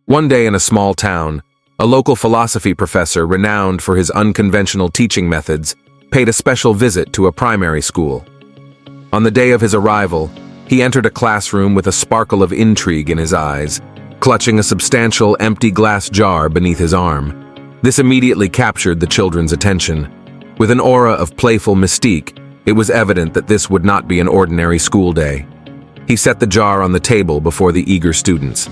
One day in a small town, a local philosophy professor renowned for his unconventional teaching methods paid a special visit to a primary school. On the day of his arrival, he entered a classroom with a sparkle of intrigue in his eyes, clutching a substantial empty glass jar beneath his arm. This immediately captured the children's attention. With an aura of playful mystique, it was evident that this would not be an ordinary school day. He set the jar on the table before the eager students.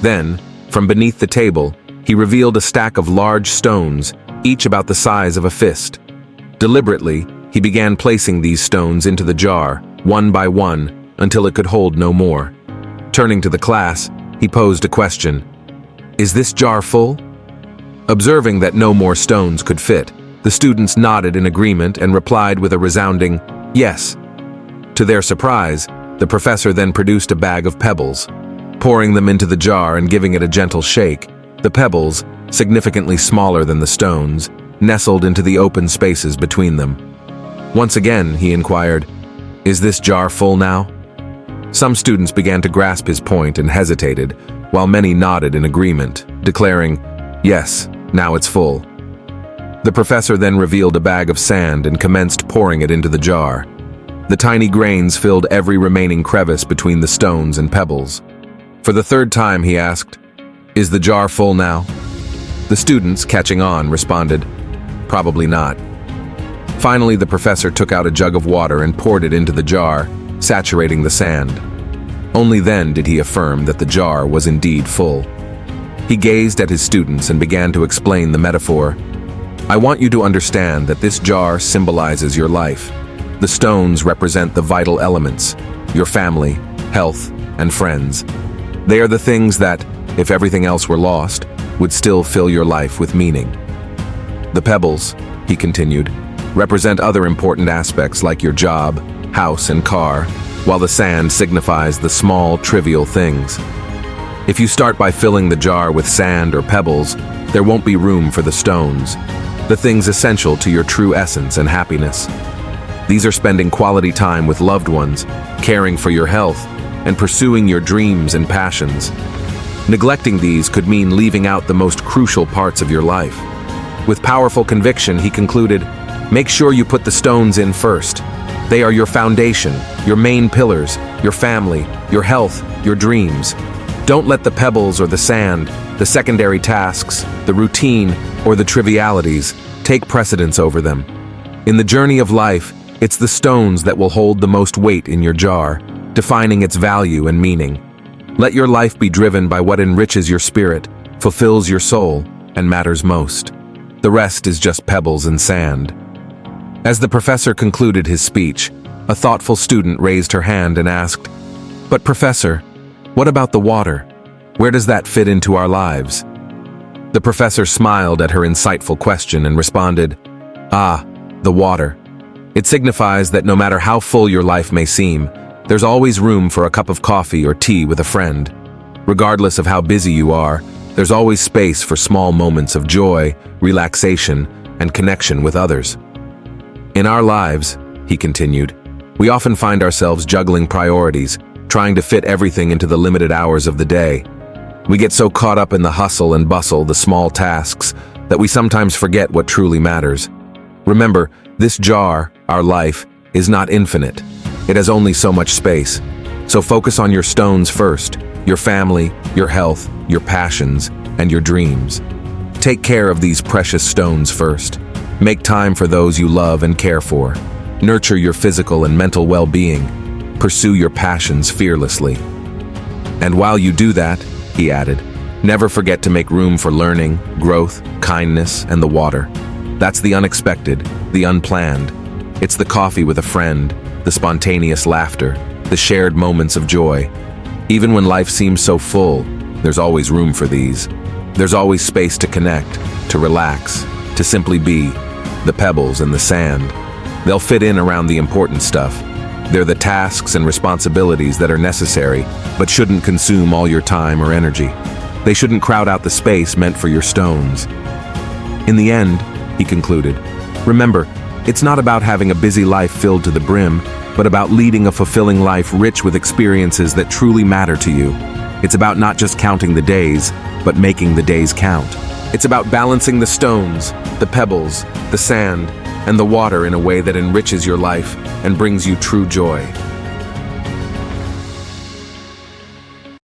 Then, from beneath the table, he revealed a stack of large stones, each about the size of a fist. Deliberately, he began placing these stones into the jar, one by one, until it could hold no more. Turning to the class, he posed a question. "Is this jar full?" Observing that no more stones could fit, the students nodded in agreement and replied with a resounding, "Yes." To their surprise, the professor then produced a bag of pebbles. Pouring them into the jar and giving it a gentle shake, the pebbles, significantly smaller than the stones, nestled into the open spaces between them. Once again, he inquired, "Is this jar full now?" Some students began to grasp his point and hesitated, while many nodded in agreement, declaring, "Yes, now it's full." The professor then revealed a bag of sand and commenced pouring it into the jar. The tiny grains filled every remaining crevice between the stones and pebbles. For the third time, he asked, "Is the jar full now?" The students, catching on, responded, "Probably not." Finally, the professor took out a jug of water and poured it into the jar, saturating the sand. Only then did he affirm that the jar was indeed full. He gazed at his students and began to explain the metaphor. "I want you to understand that this jar symbolizes your life. The stones represent the vital elements, your family, health, and friends. They are the things that, if everything else were lost, would still fill your life with meaning. The pebbles," he continued, "represent other important aspects like your job, house, and car, while the sand signifies the small, trivial things. If you start by filling the jar with sand or pebbles, there won't be room for the stones, the things essential to your true essence and happiness. These are spending quality time with loved ones, caring for your health, and pursuing your dreams and passions. Neglecting these could mean leaving out the most crucial parts of your life." With powerful conviction, he concluded, "Make sure you put the stones in first. They are your foundation, your main pillars, your family, your health, your dreams. Don't let the pebbles or the sand, the secondary tasks, the routine, or the trivialities take precedence over them. In the journey of life, it's the stones that will hold the most weight in your jar, defining its value and meaning. Let your life be driven by what enriches your spirit, fulfills your soul, and matters most. The rest is just pebbles and sand." As the professor concluded his speech, a thoughtful student raised her hand and asked, "But professor, what about the water? Where does that fit into our lives?" The professor smiled at her insightful question and responded, "Ah, the water. It signifies that no matter how full your life may seem, there's always room for a cup of coffee or tea with a friend. Regardless of how busy you are, there's always space for small moments of joy, relaxation, and connection with others. In our lives," he continued, "we often find ourselves juggling priorities, trying to fit everything into the limited hours of the day. We get so caught up in the hustle and bustle, the small tasks, that we sometimes forget what truly matters. Remember, this jar, our life, is not infinite. It has only so much space. So focus on your stones first, your family, your health, your passions, and your dreams. Take care of these precious stones first. Make time for those you love and care for. Nurture your physical and mental well-being. Pursue your passions fearlessly. And while you do that," he added, "never forget to make room for learning, growth, kindness, and the water. That's the unexpected, the unplanned. It's the coffee with a friend, the spontaneous laughter, the shared moments of joy. Even when life seems so full, there's always room for these. There's always space to connect, to relax, to simply be, the pebbles and the sand. They'll fit in around the important stuff. They're the tasks and responsibilities that are necessary, but shouldn't consume all your time or energy. They shouldn't crowd out the space meant for your stones. In the end," he concluded, "remember, it's not about having a busy life filled to the brim, but about leading a fulfilling life rich with experiences that truly matter to you. It's about not just counting the days, but making the days count. It's about balancing the stones, the pebbles, the sand, and the water in a way that enriches your life and brings you true joy.